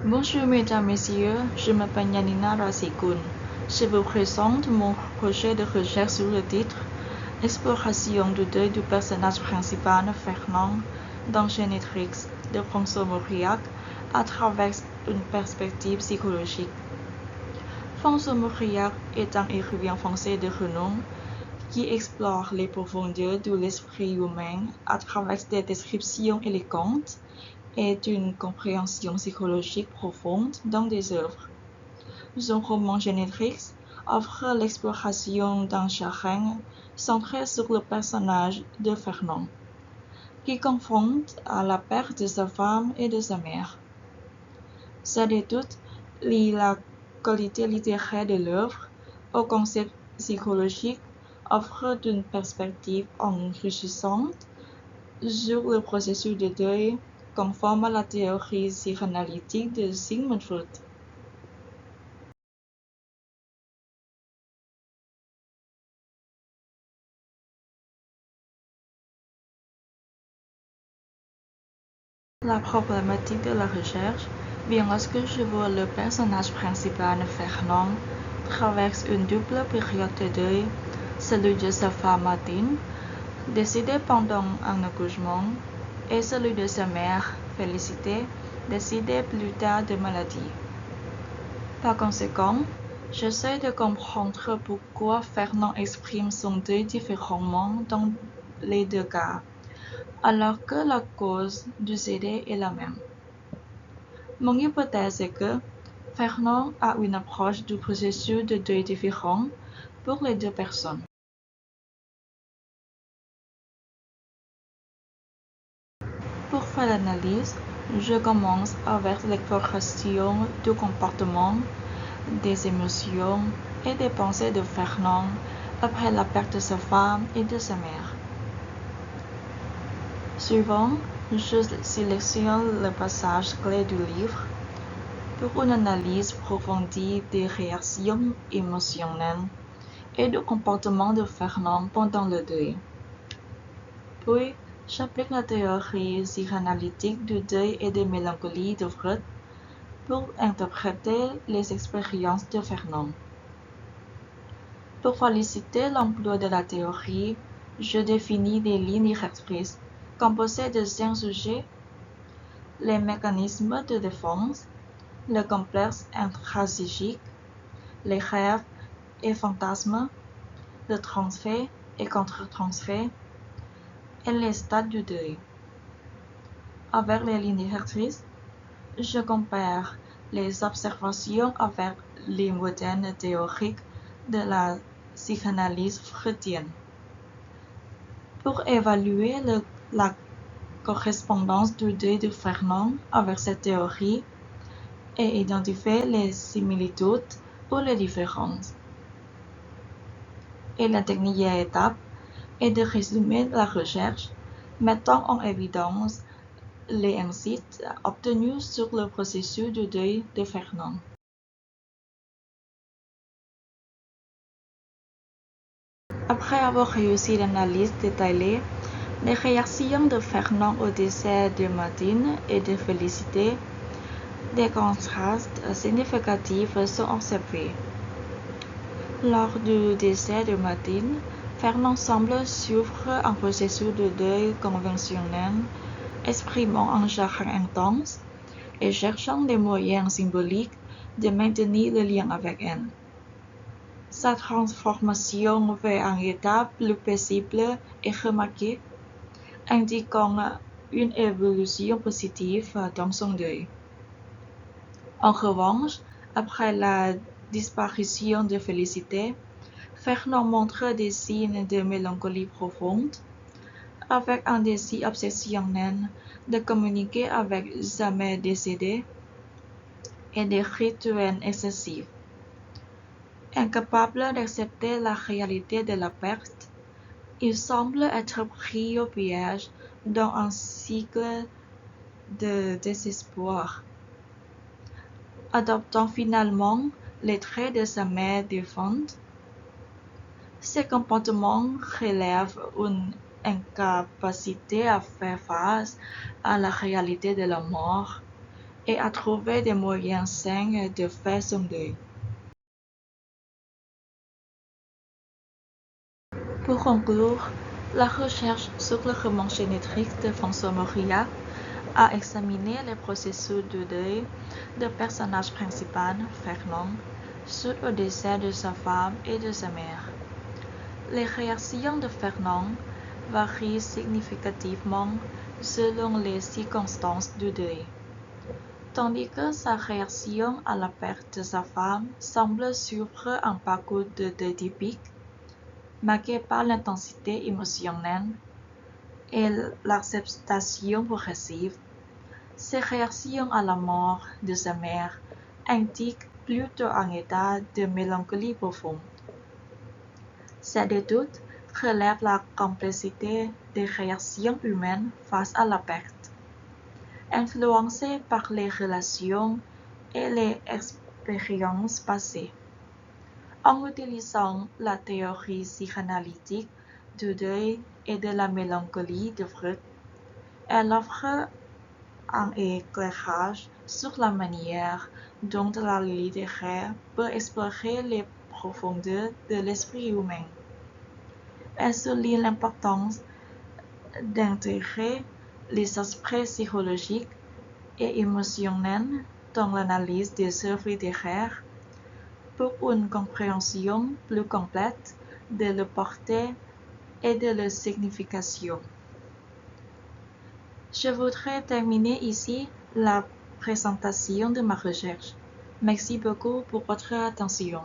Bonjour mesdames, messieurs, je m'appelle Yanina Rasikun. Je vous présente mon projet de recherche sur le titre Exploration du deuil du personnage principal Fernand dans Génétrix de François Mauriac à travers une perspective psychologique. François Mauriac est un écrivain français de renom qui explore les profondeurs de l'esprit humain à travers des descriptions élégantes et une compréhension psychologique profonde dans des œuvres. Son roman Génétrix offre l'exploration d'un chagrin centré sur le personnage de Fernand, qui confronte à la perte de sa femme et de sa mère. Cette étude lie la qualité littéraire de l'œuvre au concept psychologique, offre une perspective enrichissante sur le processus de deuil conforme à la théorie psychanalytique de Sigmund Freud. La problématique de la recherche vient lorsque je vois le personnage principal Fernand traverse une double période de deuil, celui de sa femme Martine, décédée pendant un accouchement, et celui de sa mère, Félicité, décédée plus tard de maladie. Par conséquent, j'essaie de comprendre pourquoi Fernand exprime son deuil différemment dans les deux cas, alors que la cause du décès est la même. Mon hypothèse est que Fernand a une approche du processus de deuil différent pour les deux personnes. Pour faire l'analyse, je commence avec l'exploration du comportement, des émotions et des pensées de Fernand après la perte de sa femme et de sa mère. Suivant, je sélectionne le passage clé du livre pour une analyse approfondie des réactions émotionnelles et du comportement de Fernand pendant le deuil. Puis, j'applique la théorie psychanalytique du deuil et de mélancolie de Freud pour interpréter les expériences de Fernand. Pour faciliter l'emploi de la théorie, je définis des lignes directrices composées de 5 sujets: les mécanismes de défense, le complexe intrapsychique, les rêves et fantasmes, le transfert et contre-transfert, et les stades du deuil. Avec les lignes directrices, je compare les observations avec les modèles théoriques de la psychanalyse freudienne. Pour évaluer la correspondance du deuil de Fernand avec cette théorie et identifier les similitudes ou les différences. Et la dernière étape est de résumer la recherche, mettant en évidence les insights obtenus sur le processus de deuil de Fernand. Après avoir réussi l'analyse détaillée, les réactions de Fernand au décès de Martine et de Félicité, des contrastes significatifs sont observés. Lors du décès de Martine, Fernand semble suivre un processus de deuil conventionnel, exprimant un chagrin intense et cherchant des moyens symboliques de maintenir le lien avec elle. Sa transformation vers un état plus paisible est remarquée, indiquant une évolution positive dans son deuil. En revanche, après la disparition de Félicité, Fernand montre des signes de mélancolie profonde, avec un désir obsessionnel de communiquer avec sa mère décédée et des rituels excessifs. Incapable d'accepter la réalité de la perte, il semble être pris au piège dans un cycle de désespoir, adoptant finalement les traits de sa mère défunte. Ces comportements relèvent une incapacité à faire face à la réalité de la mort, et à trouver des moyens sains de faire son deuil. Pour conclure, la recherche sur le roman génétique de François Mauriac a examiné les processus de deuil du personnage principal, Fernand, suite au décès de sa femme et de sa mère. Les réactions de Fernand varient significativement selon les circonstances du deuil. Tandis que sa réaction à la perte de sa femme semble suivre un parcours de deuil typique, marqué par l'intensité émotionnelle et l'acceptation progressive, ses réactions à la mort de sa mère indiquent plutôt un état de mélancolie profonde. Ces deux doutes relèvent la complexité des réactions humaines face à la perte, influencées par les relations et les expériences passées. En utilisant la théorie psychanalytique du deuil et de la mélancolie de Freud, elle offre un éclairage sur la manière dont la littérature peut explorer les profondeurs de l'esprit humain. Elle souligne l'importance d'intégrer les aspects psychologiques et émotionnels dans l'analyse des œuvres littéraires pour une compréhension plus complète de leur portée et de leur signification. Je voudrais terminer ici la présentation de ma recherche. Merci beaucoup pour votre attention.